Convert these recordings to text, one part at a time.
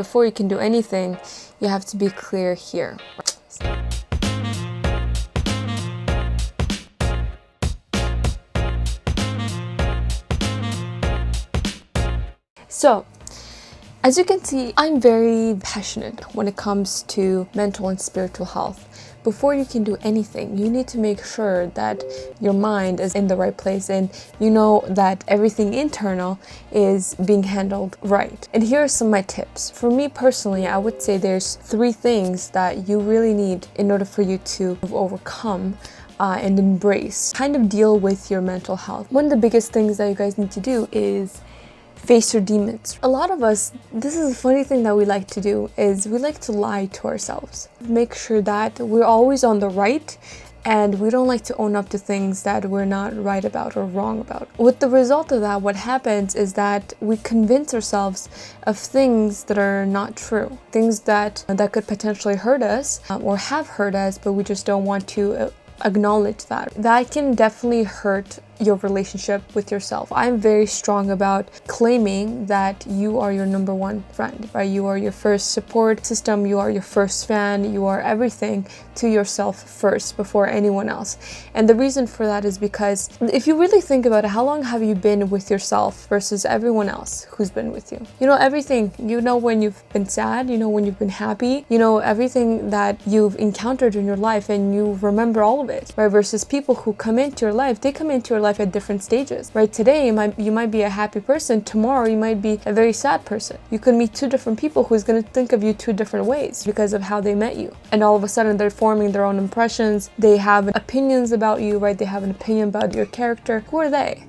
Before you can do anything, you have to be clear here. So, as you can see, I'm very passionate when it comes to mental and spiritual health. Before you can do anything, you need to make sure that your mind is in the right place and you know that everything internal is being handled right. And here are some of my tips. For me personally, I would say there's 3 things that you really need in order for you to overcome and embrace, kind of deal with your mental health. One of the biggest things that you guys need to do is face your demons. A lot of us, this is a funny thing that we like to do, is we like to lie to ourselves. Make sure that we're always on the right and we don't like to own up to things that we're not right about or wrong about. With the result of that, what happens is that we convince ourselves of things that are not true, things that could potentially hurt us or have hurt us, but we just don't want to acknowledge that. That can definitely hurt your relationship with yourself. I'm very strong about claiming that you are your number one friend, right? You are your first support system, you are your first fan, you are everything to yourself first before anyone else. And the reason for that is because if you really think about it, how long have you been with yourself versus everyone else who's been with you? You know everything. You know when you've been sad, you know when you've been happy, you know everything that you've encountered in your life and you remember all of it, right? Versus people who come into your life, they come into your life at different stages, right? Today you might be a happy person, tomorrow you might be a very sad person. You could meet 2 different people who's going to think of you 2 different ways because of how they met you, and all of a sudden they're forming their own impressions, they have opinions about you, right? They have an opinion about your character. Who are they?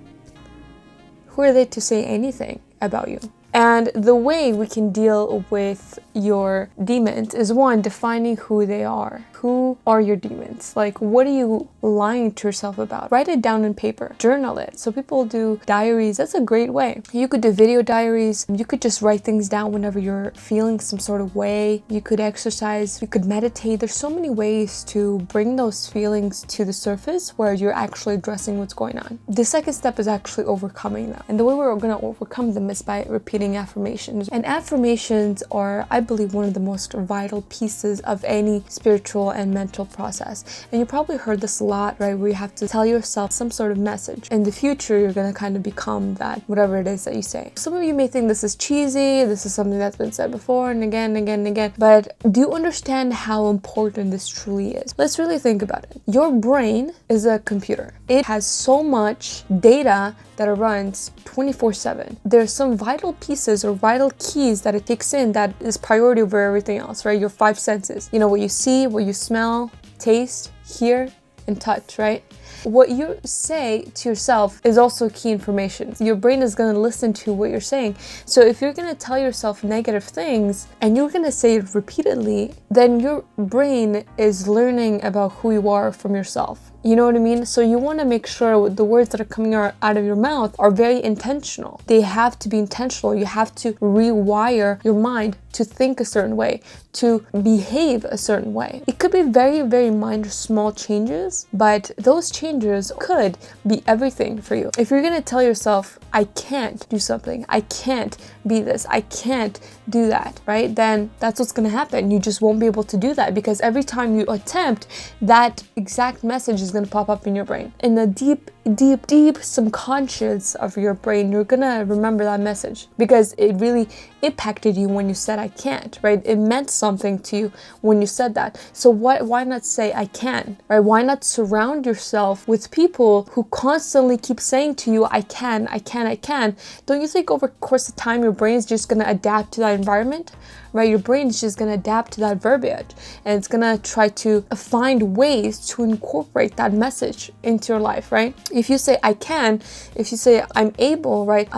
Who are they to say anything about you? And the way we can deal with your demons is, 1, defining who they are. Who are your demons? Like, what are you lying to yourself about? Write it down on paper. Journal it. So people do diaries. That's a great way. You could do video diaries. You could just write things down whenever you're feeling some sort of way. You could exercise. You could meditate. There's so many ways to bring those feelings to the surface where you're actually addressing what's going on. The second step is actually overcoming them. And the way we're going to overcome them is by repeating affirmations. And affirmations are, I believe, one of the most vital pieces of any spiritual and mental process. And you probably heard this a lot, right? Where you have to tell yourself some sort of message. In the future, you're going to kind of become that, whatever it is that you say. Some of you may think this is cheesy, this is something that's been said before and again and again and again, but do you understand how important this truly is? Let's really think about it. Your brain is a computer. It has so much data that it runs 24/7. There's some vital pieces or vital keys that it takes in that is priority over everything else, right? Your 5 senses. You know, what you see, what you smell, taste, hear, and touch, right? What you say to yourself is also key information. Your brain is going to listen to what you're saying. So if you're going to tell yourself negative things and you're going to say it repeatedly, then your brain is learning about who you are from yourself. You know what I mean? So you want to make sure the words that are coming out of your mouth are very intentional. They have to be intentional. You have to rewire your mind to think a certain way, to behave a certain way. It could be very, very minor, small changes, but those changes could be everything for you. If you're going to tell yourself, I can't do something, I can't be this, I can't do that, right? Then that's what's going to happen. You just won't be able to do that because every time you attempt, that exact message is going to pop up in your brain. In the deep subconscious of your brain, you're going to remember that message because it really impacted you when you said I can't, right? It meant something to you when you said that. So why not say I can, right? Why not surround yourself with people who constantly keep saying to you, I can, I can, I can? Don't you think over the course of time, your brain is just going to adapt to that environment, right? Your brain is just going to adapt to that verbiage and it's going to try to find ways to incorporate that message into your life, right? If you say I can, if you say I'm able, right?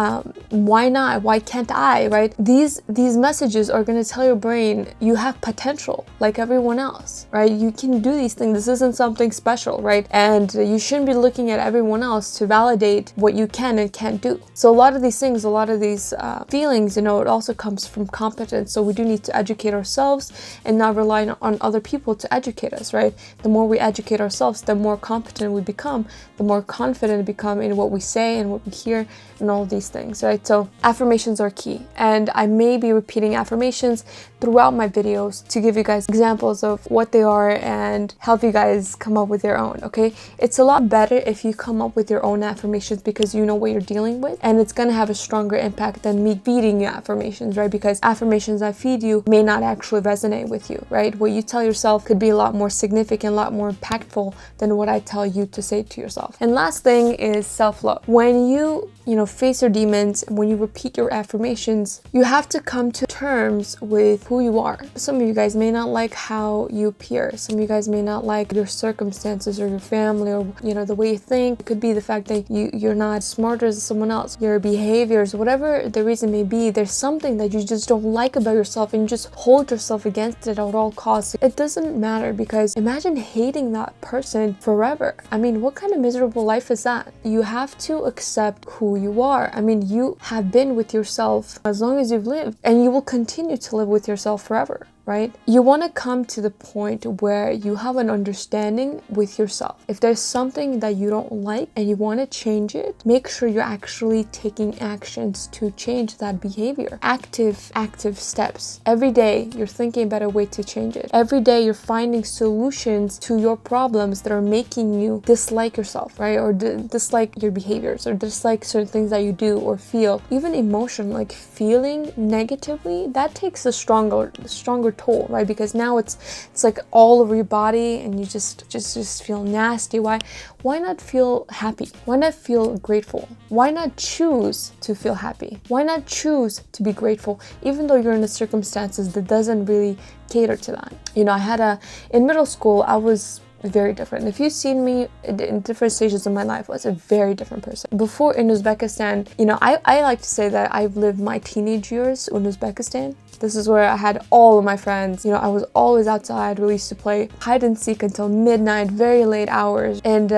Why not? Why can't I, right? These messages are going to tell your brain you have potential like everyone else, right? You can do these things. This isn't something special, right? And you shouldn't be looking at everyone else to validate what you can and can't do. do. So a lot of these things, a lot of these feelings, it also comes from competence. So we do need to educate ourselves and not rely on other people to educate us, right? The more we educate ourselves, the more competent we become, the more confident we become in what we say and what we hear and all these things, right? So affirmations are key. And I may be repeating affirmations throughout my videos to give you guys examples of what they are and help you guys come up with your own, okay? It's a lot better if you come up with your own affirmations because you know what you're dealing with, and it's gonna have a stronger impact than me feeding you affirmations, right? Because affirmations I feed you may not actually resonate with you, right? What you tell yourself could be a lot more significant, a lot more impactful than what I tell you to say to yourself. And last thing is self-love. When you face your demons, when you repeat your affirmations, you have to come to terms with who you are. Some of you guys may not like how you appear. Some of you guys may not like your circumstances or your family or, the way you think. It could be the fact that you're not smarter than someone else. Your behaviors, whatever the reason may be, there's something that you just don't like about yourself and you just hold yourself against it at all costs. It doesn't matter, because imagine hating that person forever. I mean, what kind of miserable life is that? You have to accept who you are. I mean, you have been with yourself as long as you've lived, and you will continue to live with yourself forever, right? You want to come to the point where you have an understanding with yourself. If there's something that you don't like and you want to change it, make sure you're actually taking actions to change that behavior. Active steps. Every day you're thinking about a way to change it. Every day you're finding solutions to your problems that are making you dislike yourself, right? Or dislike your behaviors, or dislike certain things that you do or feel. Even emotion, like feeling negatively, that takes a stronger toll, right? Because now it's like all over your body and you just feel nasty. Why not feel happy? Why not feel grateful? Why not choose to feel happy? Why not choose to be grateful, even though you're in the circumstances that doesn't really cater to that? In middle school, I was very different. If you've seen me in different stages of my life, I was a very different person. Before, in Uzbekistan, I like to say that I've lived my teenage years in Uzbekistan. This is where I had all of my friends. I was always outside. We used to play hide and seek until midnight, very late hours. And,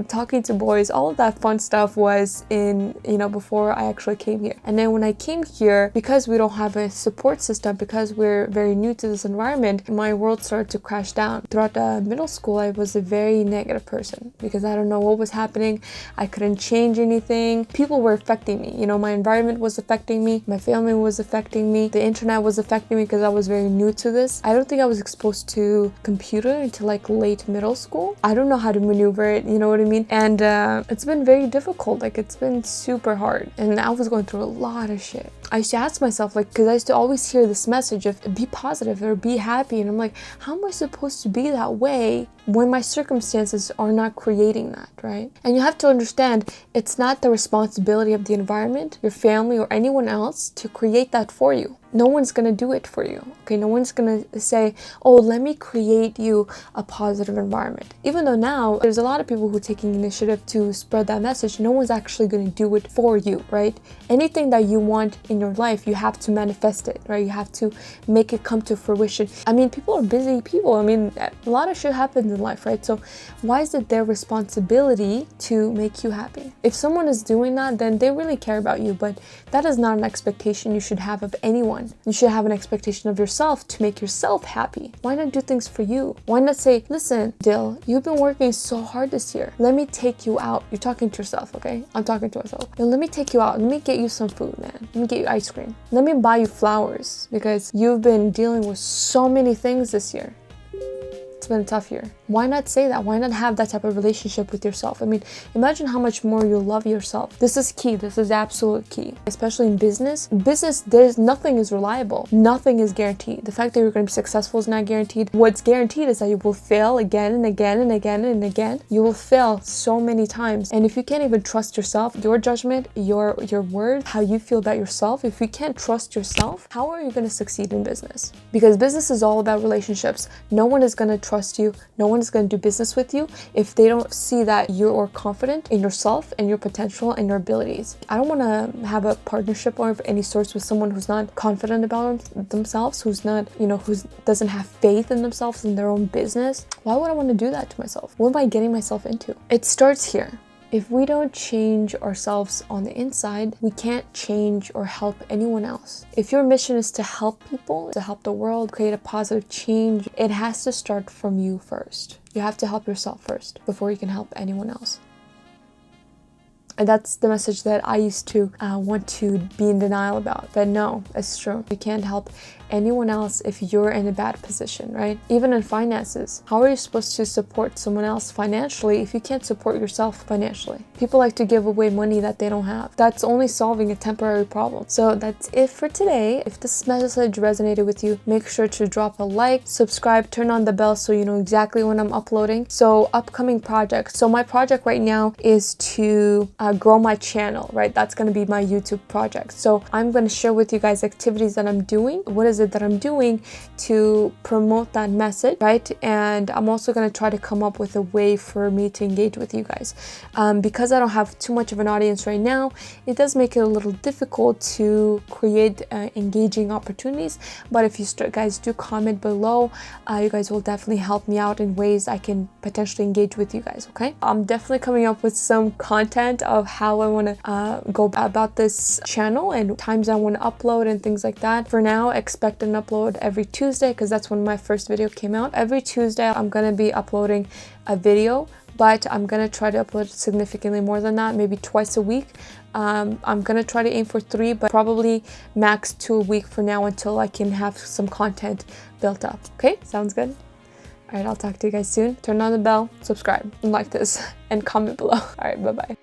talking to boys, all of that fun stuff was before I actually came here. And then when I came here, because we don't have a support system, because we're very new to this environment, my world started to crash down. Throughout the middle school, I was a very negative person because I don't know what was happening. I couldn't change anything. People were affecting me. My environment was affecting me. My family was affecting me. The internet was affecting me because I was very new to this. I don't think I was exposed to computer until like late middle school. I don't know how to maneuver it, you know what I mean? And it's been very difficult. Like, it's been super hard. And I was going through a lot of shit. I used to ask myself, because I used to always hear this message of be positive or be happy. And I'm like, how am I supposed to be that way when my circumstances are not creating that, right? And you have to understand, it's not the responsibility of the environment, your family, or anyone else to create that for you. No one's gonna do it for you, okay? No one's gonna say, oh, let me create you a positive environment. Even though now there's a lot of people who are taking initiative to spread that message, no one's actually gonna do it for you, right? Anything that you want in your life, you have to manifest it, right? You have to make it come to fruition. I mean, people are busy people. I mean, a lot of shit happens in life, right? So why is it their responsibility to make you happy? If someone is doing that, then they really care about you, but that is not an expectation you should have of anyone. You should have an expectation of yourself to make yourself happy. Why not do things for you? Why not say, listen, Dil, you've been working so hard this year. Let me take you out. You're talking to yourself, okay? I'm talking to myself. Let me take you out. Let me get you some food, man. Let me get you ice cream. Let me buy you flowers because you've been dealing with so many things this year. It's been a tough year. Why not say that? Why not have that type of relationship with yourself? I mean, imagine how much more you love yourself. This is key. This is absolute key, especially in business. Business, nothing is reliable. Nothing is guaranteed. The fact that you're going to be successful is not guaranteed. What's guaranteed is that you will fail again and again and again and again. You will fail so many times. And if you can't even trust yourself, your judgment, your word, how you feel about yourself, if you can't trust yourself, how are you going to succeed in business? Because business is all about relationships. No one is going to trust you. No one is going to do business with you if they don't see that you're confident in yourself and your potential and your abilities. I don't want to have a partnership or of any sorts with someone who's not confident about themselves, who's not, who doesn't have faith in themselves in their own business. Why would I want to do that to myself? What am I getting myself into? It starts here. If we don't change ourselves on the inside, we can't change or help anyone else. If your mission is to help people, to help the world, create a positive change, it has to start from you first. You have to help yourself first before you can help anyone else. And that's the message that I used to want to be in denial about. But no, it's true. You can't help anyone else if you're in a bad position, right? Even in finances, how are you supposed to support someone else financially if you can't support yourself financially? People like to give away money that they don't have. That's only solving a temporary problem. So that's it for today. If this message resonated with you, make sure to drop a like, subscribe, turn on the bell so you know exactly when I'm uploading. So upcoming projects. So my project right now is to grow my channel, right? That's going to be my YouTube project. So I'm going to share with you guys activities that I'm doing. What is it that I'm doing to promote that message, right? And I'm also going to try to come up with a way for me to engage with you guys. Because I don't have too much of an audience right now, it does make it a little difficult to create engaging opportunities. But if you guys do comment below, you guys will definitely help me out in ways I can potentially engage with you guys, okay? I'm definitely coming up with some content of how I want to go about this channel and times I want to upload and things like that. For now, expect an upload every Tuesday because that's when my first video came out. Every Tuesday, I'm going to be uploading a video, but I'm going to try to upload significantly more than that, maybe twice a week. I'm going to try to aim for 3, but probably max 2 a week for now until I can have some content built up. Okay, sounds good? All right, I'll talk to you guys soon. Turn on the bell, subscribe, and like this, and comment below. All right, bye-bye.